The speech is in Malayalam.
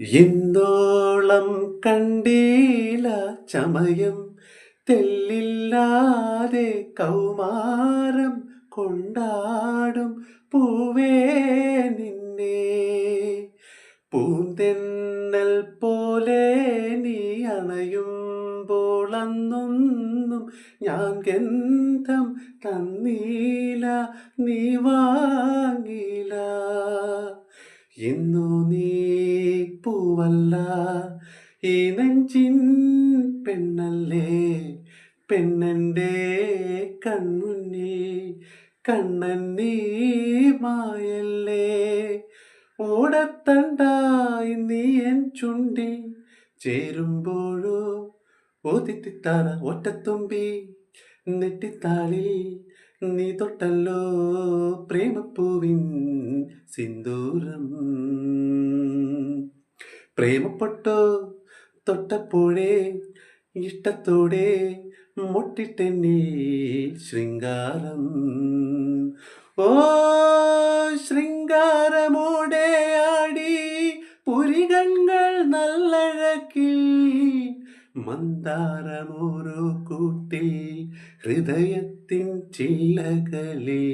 ഇന്നോളം കണ്ടീല ചമയം തെല്ലില്ലാതെ കൗമാരം കൊണ്ടാടും പൂവേ നിന്നെ പൂന്തെന്നൽ പോലെ നീ അണയുമ്പോൾ അന്നൊന്നും ഞാൻ ഗന്ധം തന്നീല നീ വാങ്ങില ഇന്നു നീ പൂവല്ല ഈ നെഞ്ചിൻ പെണ്ണല്ലേ പെണ്ണൻ്റെ കൺമുന്നിൽ കണ്ണൻ നീ മായല്ലേ ഓടത്തണ്ടായി നീ എൻ ചുണ്ടിൽ ചേരുമ്പോഴോ ഓതിത്തിത്താറ ഒറ്റത്തുമ്പി നെറ്റിത്താളിൽ നീ തൊട്ടല്ലോ പ്രേമപ്പൂവിൻ സിന്ദൂരം പ്രേമപ്പെട്ടോ തൊട്ടപ്പോഴേ ഇഷ്ടത്തോടെ മുട്ടിട്ടെന്നീ ശൃംഗാരം ഓ ശൃംഗാരമോടെ ആടി പുരികങ്ങൾ നല്ലഴക്കിൽ മന്ദാരമോരോ കൂട്ടിൽ ഹൃദയത്തിൻ ചില്ലകളിൽ